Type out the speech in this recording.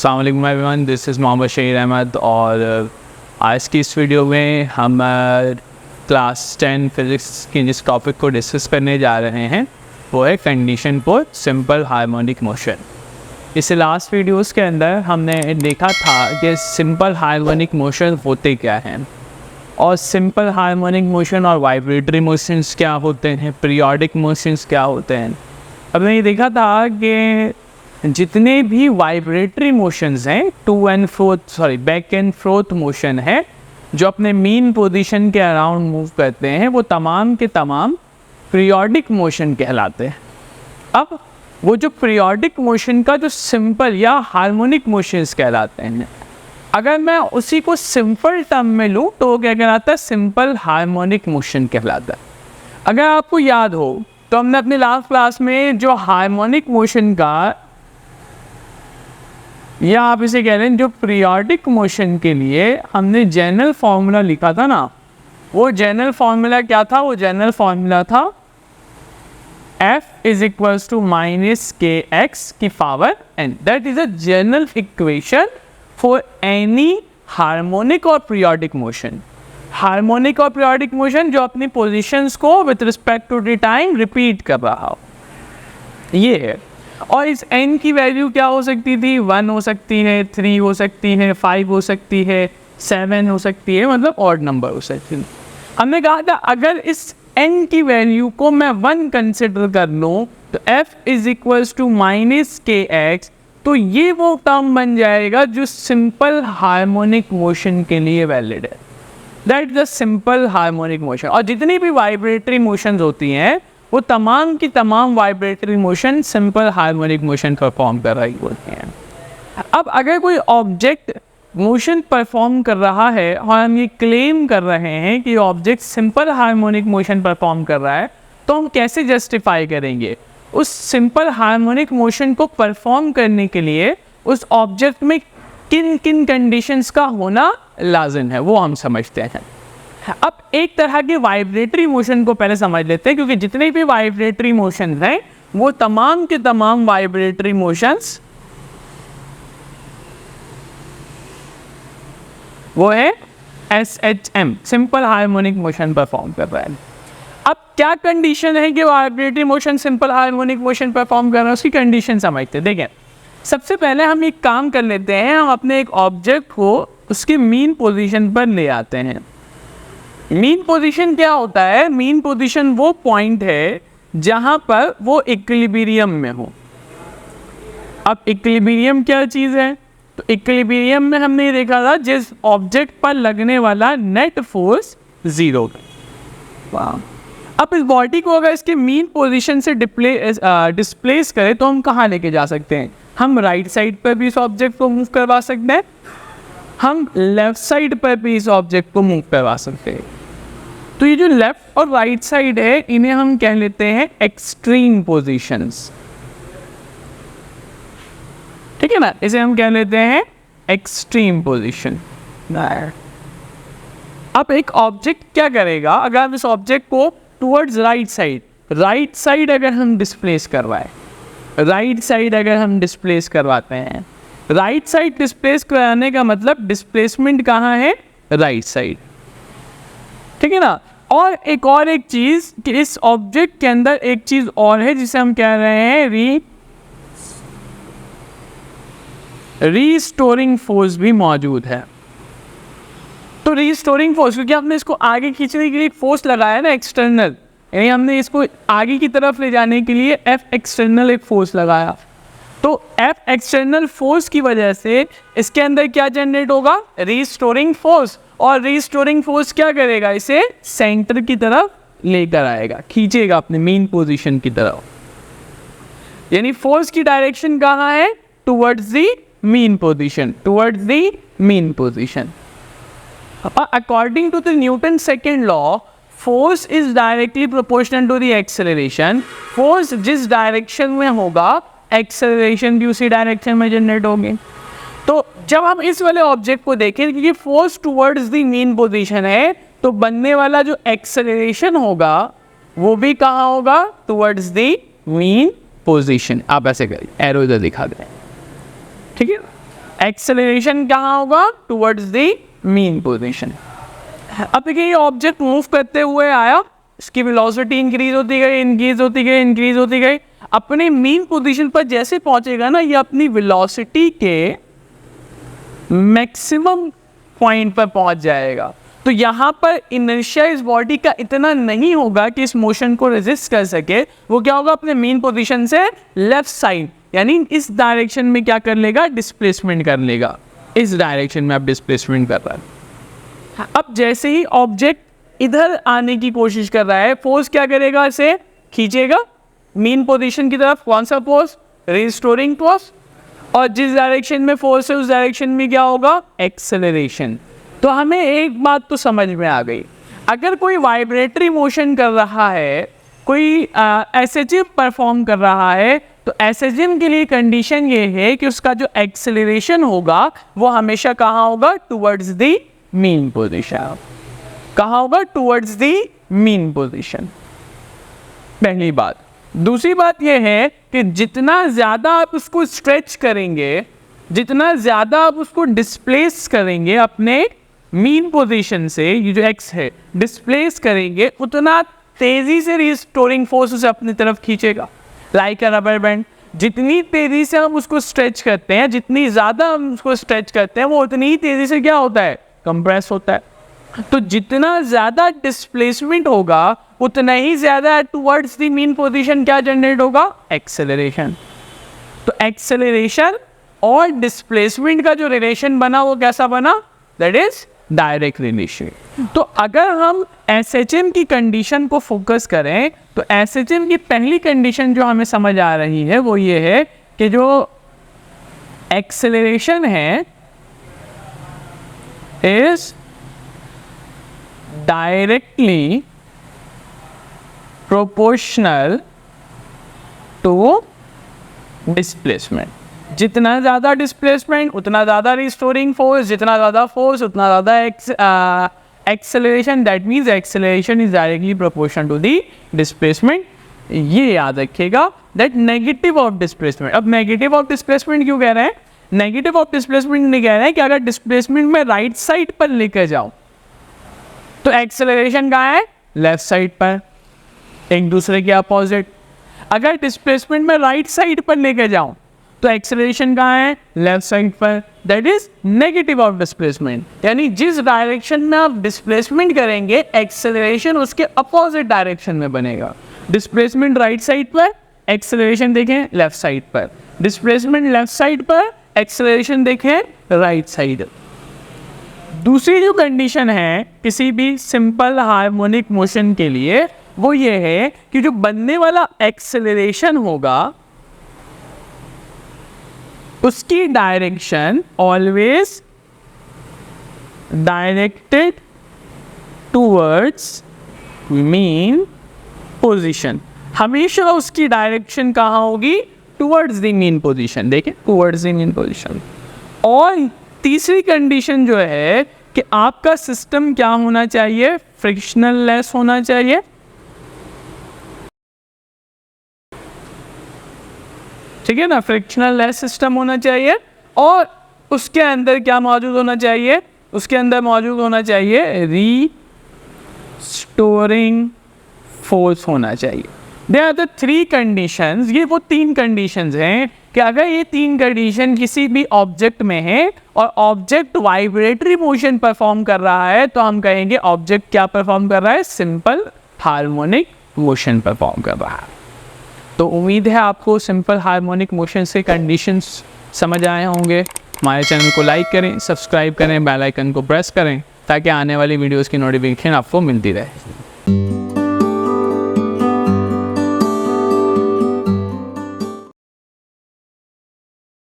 अस्सलाम वालेकुम everyone, this is Mohammad Shaheer Ahmed और आज की इस वीडियो में हम क्लास 10 फिज़िक्स के जिस टॉपिक को डिस्कस करने जा रहे हैं वो है condition for simple harmonic motion. इस लास्ट वीडियोस के अंदर हमने देखा था कि सिंपल हार्मोनिक मोशन होते क्या हैं और सिंपल हार्मोनिक मोशन और वाइब्रेटरी मोशंस क्या होते हैं, पीरियोडिक मोशंस क्या होते हैं। हमने ये देखा था कि जितने भी वाइब्रेटरी मोशंस हैं बैक एंड फोर्थ मोशन है जो अपने मीन पोजीशन के अराउंड मूव करते हैं, वो तमाम के तमाम पीरियोडिक मोशन कहलाते हैं। अब वो जो पीरियोडिक मोशन का जो सिंपल या हार्मोनिक मोशंस कहलाते हैं, अगर मैं उसी को सिंपल टर्म में लूँ तो वो क्या कहलाता है, सिंपल हार्मोनिक मोशन कहलाता है। अगर आपको याद हो तो हमने अपने लास्ट क्लास में जो हार्मोनिक मोशन का या आप इसे कह रहे हैं जो पीरियोडिक मोशन के लिए हमने जनरल फार्मूला लिखा था ना, वो जनरल फार्मूला क्या था? वो जनरल फार्मूला था F is equals to minus k x की power n। That is a general equation for any harmonic और पीरियोडिक मोशन। हार्मोनिक और पीरियोडिक मोशन जो अपनी पोजीशंस को with respect to the time repeat कर रहा हो, ये है। और इस n की वैल्यू क्या हो सकती थी? 1 हो सकती है, 3 हो सकती है, 5 हो सकती है, 7 हो सकती है, मतलब ऑड नंबर हो सकती है। हमने कहा था अगर इस n की वैल्यू को मैं 1 कंसिडर कर लूँ तो f is equals to minus k x, तो ये वो टर्म बन जाएगा जो सिंपल हार्मोनिक मोशन के लिए वैलिड है। That is the simple harmonic motion. और जितनी भी वाइब्रेटरी मोशंस होती हैं वो तमाम की तमाम vibratory motion simple harmonic motion perform कर रही होती हैं। अब अगर कोई ऑब्जेक्ट मोशन परफॉर्म कर रहा है और हम ये क्लेम कर रहे हैं कि object simple harmonic motion perform कर रहा है, तो हम कैसे जस्टिफाई करेंगे? उस सिंपल हार्मोनिक मोशन को परफॉर्म करने के लिए उस ऑब्जेक्ट में किन किन कंडीशंस का होना लाजिम है, वो हम समझते हैं। अब एक तरह के वाइब्रेटरी मोशन को पहले समझ लेते हैं, क्योंकि जितने भी वाइब्रेटरी मोशंस हैं वो तमाम के तमाम वाइब्रेटरी मोशंस वो है SHM, simple harmonic motion perform कर रहा है। अब क्या कंडीशन है कि vibratory motion simple harmonic motion perform कर रहा है, उसकी कंडीशन समझते हैं। देखें, सबसे पहले हम एक काम कर लेते हैं, हम अपने एक ऑब्जेक्ट को उसके मीन पोजीशन पर ले आते हैं। मीन पोजीशन क्या होता है? मीन पोजीशन वो पॉइंट है जहां पर वो इक्विलिब्रियम में हो। अब इक्विलिब्रियम क्या चीज़ है? तो इक्विलिब्रियम में हमने देखा था जिस ऑब्जेक्ट पर लगने वाला नेट फोर्स 0 है। अब इस बॉडी को अगर इसके मीन पोजीशन से डिस्प्लेस करें तो हम कहाँ लेके जा सकते हैं? हम राइट साइड पर भी इस ऑब्जेक्ट को मूव करवा सकते हैं, हम लेफ्ट साइड पर भी इस ऑब्जेक्ट को मूव करवा सकते हैं। तो ये जो लेफ्ट और राइट साइड है इन्हें हम कह लेते हैं एक्सट्रीम पोजीशंस, ठीक है ना? इसे हम कह लेते हैं एक्सट्रीम पोजीशन। अब एक ऑब्जेक्ट क्या करेगा अगर हम इस ऑब्जेक्ट को टुवर्ड्स राइट साइड अगर हम डिस्प्लेस करवाएं, राइट साइड अगर हम डिस्प्लेस करवाते हैं, राइट साइड डिस्प्लेस कराने का मतलब डिस्प्लेसमेंट कहाँ है? राइट साइड, ठीक है ना? और एक चीज़ कि इस ऑब्जेक्ट के अंदर एक चीज़ और है जिसे हम कह रहे हैं रीस्टोरिंग फोर्स भी मौजूद है। तो रीस्टोरिंग फोर्स, क्योंकि हमने इसको आगे खींचने के लिए फोर्स लगाया ना एक्सटर्नल, यानी हमने इसको आगे की तरफ ले जाने के लिए F एक्सटर्नल एक फोर्स लगाया, तो F एक्सटर्नल फोर्स की वजह से इसके अंदर क्या जनरेट होगा? Restoring force. और रीस्टोरिंग फोर्स क्या करेगा? इसे सेंटर की तरफ लेकर आएगा, खींचेगा अपने मेन पोजीशन की तरफ। यानी फोर्स की डायरेक्शन कहाँ है? Towards the mean position, towards the mean position. According to the Newton second law, force is directly proportional to the acceleration. Force जिस डायरेक्शन में होगा एक्सेलरेशन भी उसी डायरेक्शन में जनरेट होगी। तो जब हम इस वाले ऑब्जेक्ट को देखें, क्योंकि force towards the mean position है, तो बनने वाला जो एक्सेलरेशन होगा वो भी कहाँ होगा? Towards the mean position. आप ऐसे करिए, एरो इधर दिखा दें, ठीक है? एक्सेलरेशन कहाँ होगा? Towards the mean position. अब देखिए ये ऑब्जेक्ट मूव करते हुए आया, इसकी वेलोसिटी इंक्रीज होती गई, इंक्रीज होती गई, इंक्रीज होती गई, अपने मीन पोजीशन पर जैसे पहुंचेगा ना, ये अपनी वेलोसिटी के मैक्सिमम पॉइंट पर पहुंच जाएगा। तो यहाँ पर इनर्शिया इस बॉडी का इतना नहीं होगा कि इस मोशन को रेजिस्ट कर सके। वो क्या होगा? अपने मेन पोजीशन से लेफ्ट साइड यानी इस डायरेक्शन में क्या कर लेगा? डिस्प्लेसमेंट कर लेगा। इस डायरेक्शन में आप डिस्प्लेसमेंट कर रहा है। अब जैसे ही ऑब्जेक्ट इधर आने की कोशिश कर रहा है, फोर्स क्या करेगा? इसे खींचेगा मेन पोजीशन की तरफ। कौन सा फोर्स? Restoring force. और जिस डायरेक्शन में फोर्स है उस डायरेक्शन में क्या होगा? एक्सेलरेशन। तो हमें एक बात तो समझ में आ गई, अगर कोई वाइब्रेटरी मोशन कर रहा है, कोई एसएचएम परफॉर्म कर रहा है, तो एसएचएम के लिए कंडीशन ये है कि उसका जो एक्सेलरेशन होगा वो हमेशा कहाँ होगा? Towards the mean position. कहाँ होगा? Towards the mean position. पहली बात। दूसरी बात यह है कि जितना ज़्यादा आप उसको स्ट्रेच करेंगे, जितना ज़्यादा आप उसको डिस्प्लेस करेंगे अपने मीन पोजीशन से, ये जो एक्स है डिस्प्लेस करेंगे, उतना तेज़ी से रिस्टोरिंग फोर्स उसे अपनी तरफ खींचेगा। लाइक अ रबर बैंड, जितनी तेज़ी से हम उसको स्ट्रेच करते हैं, जितनी ज़्यादा हम उसको स्ट्रेच करते हैं, वो उतनी ही तेज़ी से क्या होता है? कंप्रेस होता है। तो जितना ज़्यादा डिस्प्लेसमेंट होगा उतना ही ज़्यादा टुवर्ड्स द मीन पोजीशन क्या जनरेट होगा? एक्सेलरेशन। तो एक्सेलरेशन और डिस्प्लेसमेंट का जो रिलेशन बना वो कैसा बना? That is direct relation. तो अगर हम एसएचएम की कंडीशन को फोकस करें तो एसएचएम की पहली कंडीशन जो हमें समझ आ रही है वो ये है कि जो एक्सेलरेशन है is directly proportional to displacement. जितना ज़्यादा डिस्प्लेसमेंट उतना ज़्यादा रिस्टोरिंग फोर्स, जितना ज़्यादा फोर्स उतना ज़्यादा acceleration. That means acceleration is directly proportional to the displacement. ये याद रखिएगा दैट नेगेटिव ऑफ डिस्प्लेसमेंट। अब नेगेटिव ऑफ डिस्प्लेसमेंट क्यों कह रहे हैं? नेगेटिव ऑफ डिस्प्लेसमेंट नहीं कह रहे हैं कि अगर डिस्प्लेसमेंट में राइट साइड पर लेकर जाओ तो एक्सेलरेशन कहाँ है? लेफ्ट साइड पर, एक दूसरे के अपोजिट। अगर डिस्प्लेसमेंट में राइट साइड पर लेकर जाऊं तो एक्सेलरेशन कहाँ है? लेफ्ट साइड पर। That is negative of displacement. यानी जिस डायरेक्शन में आप डिस्प्लेसमेंट करेंगे एक्सेलरेशन उसके अपोजिट डायरेक्शन में बनेगा। डिस्प्लेसमेंट राइट साइड पर, एक्सेलरेशन देखें लेफ्ट साइड पर। डिस्प्लेसमेंट लेफ्ट साइड पर, एक्सेलरेशन देखें राइट साइड। दूसरी जो कंडीशन है किसी भी सिंपल हार्मोनिक मोशन के लिए वो ये है कि जो बनने वाला एक्सेलरेशन होगा उसकी direction always directed towards mean position. हमेशा उसकी डायरेक्शन कहाँ होगी? Towards the mean position. देखिए टूवर्ड्स द मीन पोजीशन। और तीसरी कंडीशन जो है कि आपका सिस्टम क्या होना चाहिए? फ्रिक्शनल लेस होना चाहिए। ठीक है ना? फ्रिक्शनल लेस सिस्टम होना चाहिए। और उसके अंदर क्या मौजूद होना चाहिए? उसके अंदर मौजूद होना चाहिए रीस्टोरिंग फोर्स होना चाहिए। They are the three conditions. ये वो तीन कंडीशंस हैं कि अगर ये तीन कंडीशन किसी भी ऑब्जेक्ट में है और ऑब्जेक्ट वाइब्रेटरी मोशन परफॉर्म कर रहा है तो हम कहेंगे ऑब्जेक्ट क्या परफॉर्म कर रहा है? सिंपल हार्मोनिक मोशन परफॉर्म कर रहा है। तो उम्मीद है आपको सिंपल हार्मोनिक मोशन से कंडीशंस समझ आए होंगे। हमारे चैनल को लाइक करें, सब्सक्राइब करें, बेल आइकन को प्रेस करें ताकि आने वाली वीडियोस की नोटिफिकेशन आपको मिलती रहे।